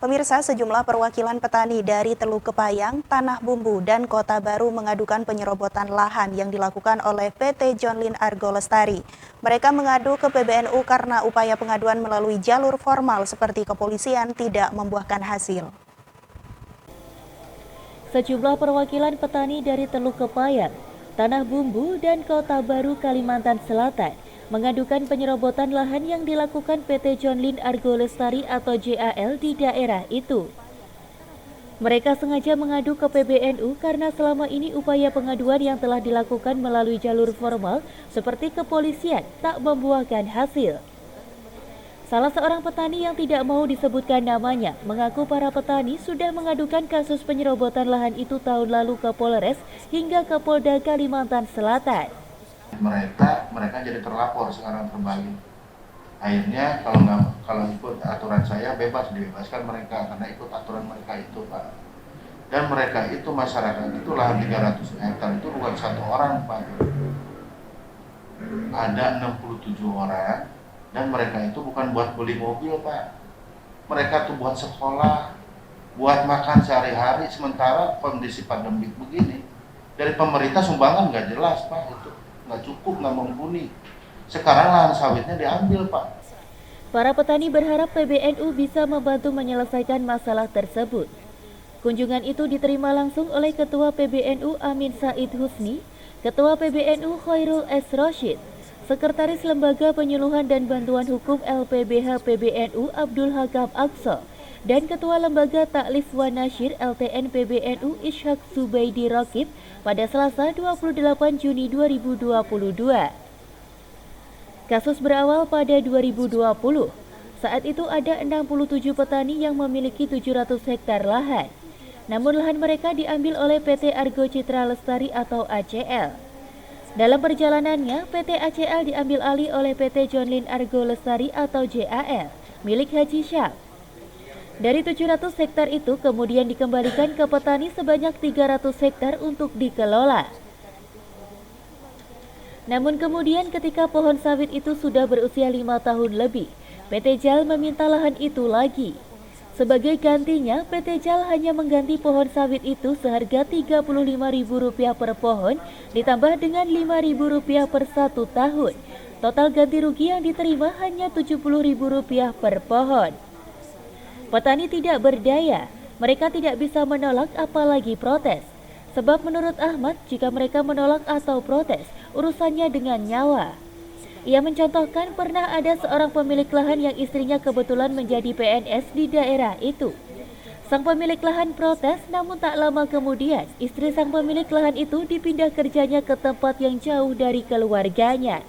Pemirsa, sejumlah perwakilan petani dari Teluk Kepayang, Tanah Bumbu, dan Kota Baru mengadukan penyerobotan lahan yang dilakukan oleh PT John Lynn Argo Lestari. Mereka mengadu ke PBNU karena upaya pengaduan melalui jalur formal seperti kepolisian tidak membuahkan hasil. Sejumlah perwakilan petani dari Teluk Kepayang, Tanah Bumbu, dan Kota Baru, Kalimantan Selatan mengadukan penyerobotan lahan yang dilakukan PT John Lynn Argo Lestari atau JAL di daerah itu. Mereka sengaja mengadu ke PBNU karena selama ini upaya pengaduan yang telah dilakukan melalui jalur formal seperti kepolisian tak membuahkan hasil. Salah seorang petani yang tidak mau disebutkan namanya mengaku para petani sudah mengadukan kasus penyerobotan lahan itu tahun lalu ke Polres hingga ke Polda Kalimantan Selatan. Mereka jadi terlapor sekarang kembali. Akhirnya kalau ikut aturan saya dibebaskan mereka karena ikut aturan mereka itu, Pak. Dan mereka itu masyarakat itu lahan 300 hektar itu bukan satu orang, Pak. Ada 67 orang dan mereka itu bukan buat beli mobil, Pak. Mereka tuh buat sekolah, buat makan sehari-hari, sementara kondisi pandemi begini. Dari pemerintah sumbangan nggak jelas, Pak, itu nggak cukup, nggak mumpuni. Sekarang lahan sawitnya diambil, Pak. Para petani berharap PBNU bisa membantu menyelesaikan masalah tersebut. Kunjungan itu diterima langsung oleh Ketua PBNU Amin Said Husni, Ketua PBNU Khairul S. Rashid, Sekretaris Lembaga Penyuluhan dan Bantuan Hukum LPBH PBNU Abdul Hakam Aqsa, dan Ketua Lembaga Taklif wa Nasyir LTN PBNU Ishak Zubaidi Raqib pada Selasa 28 Juni 2022. Kasus berawal pada 2020. Saat itu ada 67 petani yang memiliki 700 hektar lahan. Namun lahan mereka diambil oleh PT Argo Citra Lestari atau ACL. Dalam perjalanannya, PT ACL diambil alih oleh PT John Lynn Argo Lestari atau JAL, milik Haji Syam. Dari 700 hektar itu kemudian dikembalikan ke petani sebanyak 300 hektar untuk dikelola. Namun kemudian ketika pohon sawit itu sudah berusia 5 tahun lebih, PT JAL meminta lahan itu lagi. Sebagai gantinya, PT JAL hanya mengganti pohon sawit itu seharga Rp35.000 per pohon, ditambah dengan Rp5.000 per 1 tahun. Total ganti rugi yang diterima hanya Rp70.000 per pohon. Petani tidak berdaya, mereka tidak bisa menolak apalagi protes. Sebab menurut Ahmad, jika mereka menolak atau protes, urusannya dengan nyawa. Ia mencontohkan pernah ada seorang pemilik lahan yang istrinya kebetulan menjadi PNS di daerah itu. Sang pemilik lahan protes, namun tak lama kemudian, istri sang pemilik lahan itu dipindah kerjanya ke tempat yang jauh dari keluarganya.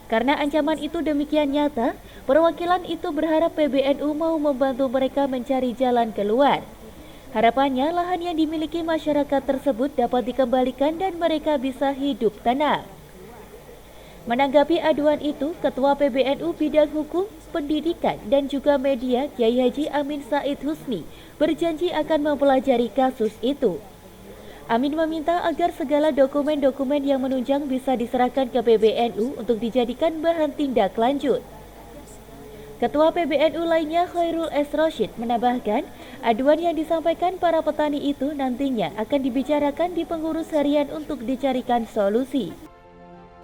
Karena ancaman itu demikian nyata, perwakilan itu berharap PBNU mau membantu mereka mencari jalan keluar. Harapannya lahan yang dimiliki masyarakat tersebut dapat dikembalikan dan mereka bisa hidup tenang. Menanggapi aduan itu, Ketua PBNU Bidang Hukum, Pendidikan, dan juga Media Kiai Haji Amin Said Husni berjanji akan mempelajari kasus itu. Amin meminta agar segala dokumen-dokumen yang menunjang bisa diserahkan ke PBNU untuk dijadikan bahan tindak lanjut. Ketua PBNU lainnya Khairul S. Rashid menambahkan, aduan yang disampaikan para petani itu nantinya akan dibicarakan di pengurus harian untuk dicarikan solusi.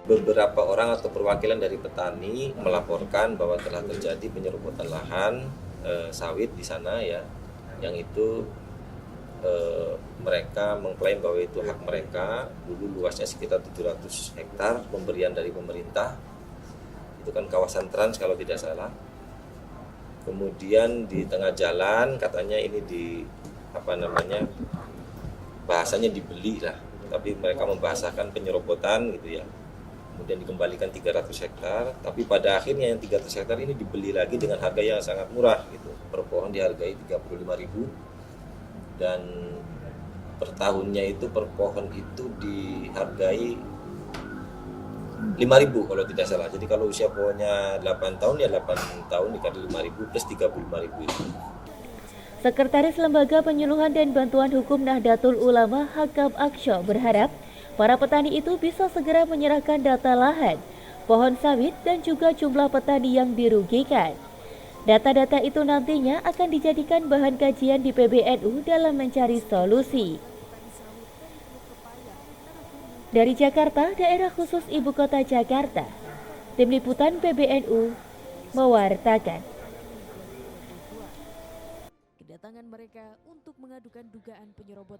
Beberapa orang atau perwakilan dari petani melaporkan bahwa telah terjadi penyerobotan lahan sawit di sana ya, yang itu mereka mengklaim bahwa itu hak mereka. Dulu luasnya sekitar 700 hektar pemberian dari pemerintah, itu kan kawasan Trans kalau tidak salah. Kemudian di tengah jalan katanya ini bahasanya dibeli lah, tapi mereka membahasakan penyerobotan gitu ya. Kemudian dikembalikan 300 hektar, tapi pada akhirnya yang 300 hektar ini dibeli lagi dengan harga yang sangat murah gitu. Per pohon dihargai Rp35.000 dan per tahunnya itu per pohon itu dihargai Rp5.000 kalau tidak salah. Jadi kalau usia pohonnya 8 tahun ya 8 tahun dikali Rp5.000 plus Rp35.000 itu. Sekretaris Lembaga Penyuluhan dan Bantuan Hukum Nahdlatul Ulama Hakam Aqsa berharap para petani itu bisa segera menyerahkan data lahan, pohon sawit, dan juga jumlah petani yang dirugikan. Data-data itu nantinya akan dijadikan bahan kajian di PBNU dalam mencari solusi. Dari Jakarta, Daerah Khusus Ibu Kota Jakarta, Tim Liputan PBNU mewartakan. Kedatangan mereka untuk mengadukan dugaan penyerobotan